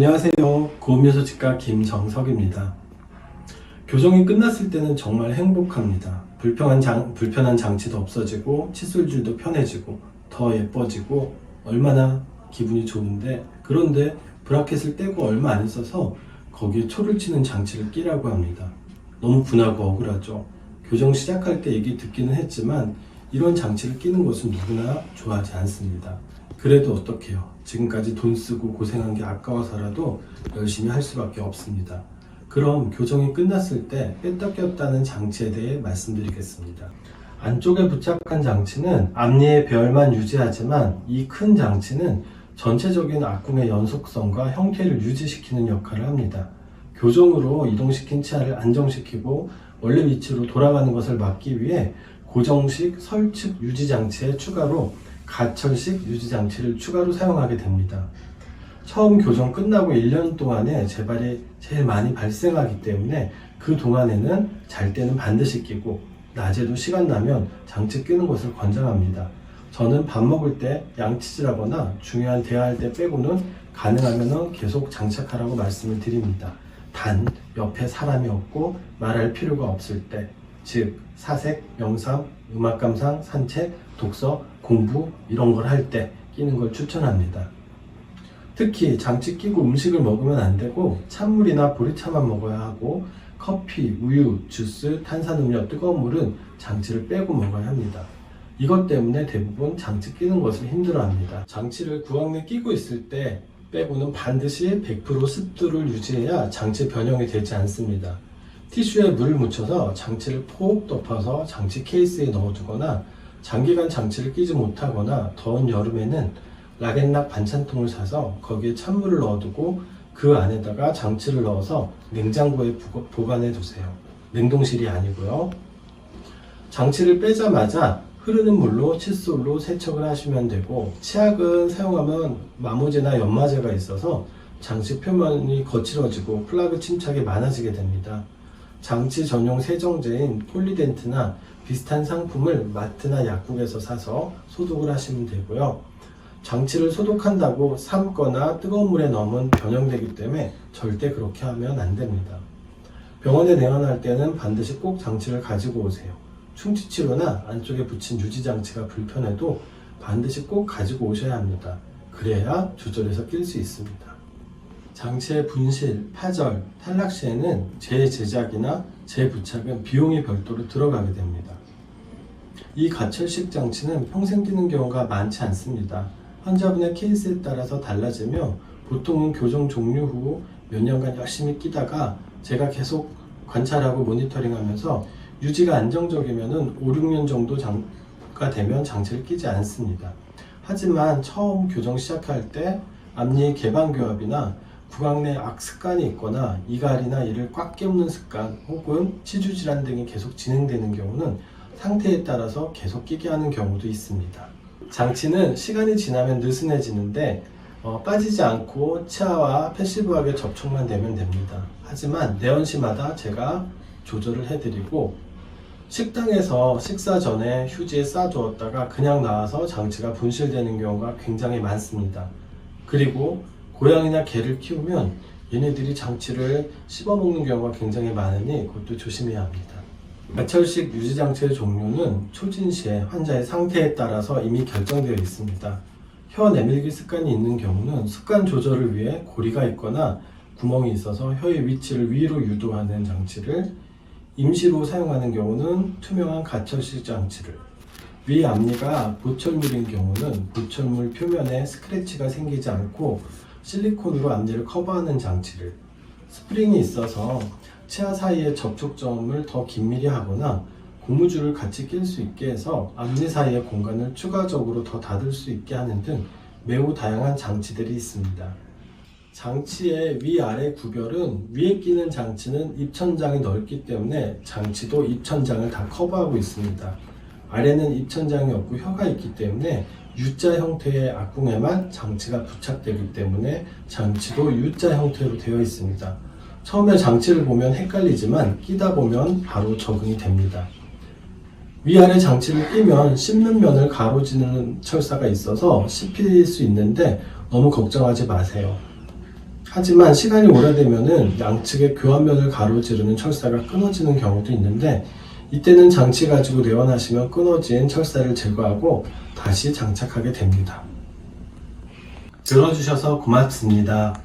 안녕하세요. 고음요소치과 김정석입니다. 교정이 끝났을 때는 정말 행복합니다. 불편한 장치도 없어지고 칫솔질도 편해지고 더 예뻐지고 얼마나 기분이 좋은데, 그런데 브라켓을 떼고 얼마 안 있어서 거기에 초를 치는 장치를 끼라고 합니다. 너무 분하고 억울하죠. 교정 시작할 때 얘기 듣기는 했지만 이런 장치를 끼는 것은 누구나 좋아하지 않습니다. 그래도 어떡해요. 지금까지 돈 쓰고 고생한 게 아까워서라도 열심히 할 수밖에 없습니다. 그럼 교정이 끝났을 때 뺐다 꼈다는 장치에 대해 말씀드리겠습니다. 안쪽에 부착한 장치는 앞니의 배열만 유지하지만 이 큰 장치는 전체적인 악궁의 연속성과 형태를 유지시키는 역할을 합니다. 교정으로 이동시킨 치아를 안정시키고 원래 위치로 돌아가는 것을 막기 위해 고정식 설측 유지장치에 추가로 가철식 유지장치를 추가로 사용하게 됩니다. 처음 교정 끝나고 1년 동안에 재발이 제일 많이 발생하기 때문에 그 동안에는 잘 때는 반드시 끼고 낮에도 시간 나면 장치 끼는 것을 권장합니다. 저는 밥 먹을 때 양치질하거나 중요한 대화할 때 빼고는 가능하면 계속 장착하라고 말씀을 드립니다. 단 옆에 사람이 없고 말할 필요가 없을 때, 즉 사색, 명상, 음악 감상, 산책, 독서, 공부 이런 걸 할 때 끼는 걸 추천합니다. 특히 장치 끼고 음식을 먹으면 안 되고 찬물이나 보리차만 먹어야 하고 커피, 우유, 주스, 탄산음료, 뜨거운 물은 장치를 빼고 먹어야 합니다. 이것 때문에 대부분 장치 끼는 것을 힘들어합니다. 장치를 구강내에 끼고 있을 때 빼고는 반드시 100% 습도를 유지해야 장치 변형이 되지 않습니다. 티슈에 물을 묻혀서 장치를 폭 덮어서 장치 케이스에 넣어두거나 장기간 장치를 끼지 못하거나 더운 여름에는 락앤락 반찬통을 사서 거기에 찬물을 넣어두고 그 안에다가 장치를 넣어서 냉장고에 보관해 두세요. 냉동실이 아니고요. 장치를 빼자마자 흐르는 물로 칫솔로 세척을 하시면 되고, 치약은 사용하면 마모제나 연마제가 있어서 장치 표면이 거칠어지고 플라그 침착이 많아지게 됩니다. 장치 전용 세정제인 폴리덴트나 비슷한 상품을 마트나 약국에서 사서 소독을 하시면 되고요. 장치를 소독한다고 삶거나 뜨거운 물에 넣으면 변형되기 때문에 절대 그렇게 하면 안 됩니다. 병원에 내원할 때는 반드시 꼭 장치를 가지고 오세요. 충치치료나 안쪽에 붙인 유지장치가 불편해도 반드시 꼭 가지고 오셔야 합니다. 그래야 조절해서 낄 수 있습니다. 장치의 분실, 파절, 탈락 시에는 재제작이나 재부착은 비용이 별도로 들어가게 됩니다. 이 가철식 장치는 평생 끼는 경우가 많지 않습니다. 환자분의 케이스에 따라서 달라지며 보통은 교정 종료 후 몇 년간 열심히 끼다가 제가 계속 관찰하고 모니터링하면서 유지가 안정적이면 5, 6년 정도가 되면 장치를 끼지 않습니다. 하지만 처음 교정 시작할 때 앞니 개방교합이나 구강내 악습관이 있거나 이갈이나 이를 꽉 깨무는 습관 혹은 치주질환 등이 계속 진행되는 경우는 상태에 따라서 계속 끼게 하는 경우도 있습니다. 장치는 시간이 지나면 느슨해지는데 빠지지 않고 치아와 패시브하게 접촉만 되면 됩니다. 하지만 내원시마다 제가 조절을 해드리고, 식당에서 식사 전에 휴지에 싸두었다가 그냥 나와서 장치가 분실되는 경우가 굉장히 많습니다. 그리고 고양이나 개를 키우면 얘네들이 장치를 씹어먹는 경우가 굉장히 많으니 그것도 조심해야 합니다. 가철식 유지장치의 종류는 초진 시에 환자의 상태에 따라서 이미 결정되어 있습니다. 혀 내밀기 습관이 있는 경우는 습관 조절을 위해 고리가 있거나 구멍이 있어서 혀의 위치를 위로 유도하는 장치를, 임시로 사용하는 경우는 투명한 가철식 장치를, 위 앞니가 보철물인 경우는 보철물 표면에 스크래치가 생기지 않고 실리콘으로 앞니를 커버하는 장치를, 스프링이 있어서 치아 사이의 접촉점을 더 긴밀히 하거나 고무줄을 같이 낄 수 있게 해서 앞니 사이의 공간을 추가적으로 더 닫을 수 있게 하는 등 매우 다양한 장치들이 있습니다. 장치의 위아래 구별은 위에 끼는 장치는 입천장이 넓기 때문에 장치도 입천장을 다 커버하고 있습니다. 아래는 입천장이 없고 혀가 있기 때문에 U자 형태의 악궁에만 장치가 부착되기 때문에 장치도 U자 형태로 되어 있습니다. 처음에 장치를 보면 헷갈리지만 끼다 보면 바로 적응이 됩니다. 위아래 장치를 끼면 씹는 면을 가로지르는 철사가 있어서 씹힐 수 있는데 너무 걱정하지 마세요. 하지만 시간이 오래되면은 양측의 교환면을 가로지르는 철사가 끊어지는 경우도 있는데, 이때는 장치 가지고 내원하시면 끊어진 철사를 제거하고 다시 장착하게 됩니다. 들어주셔서 고맙습니다.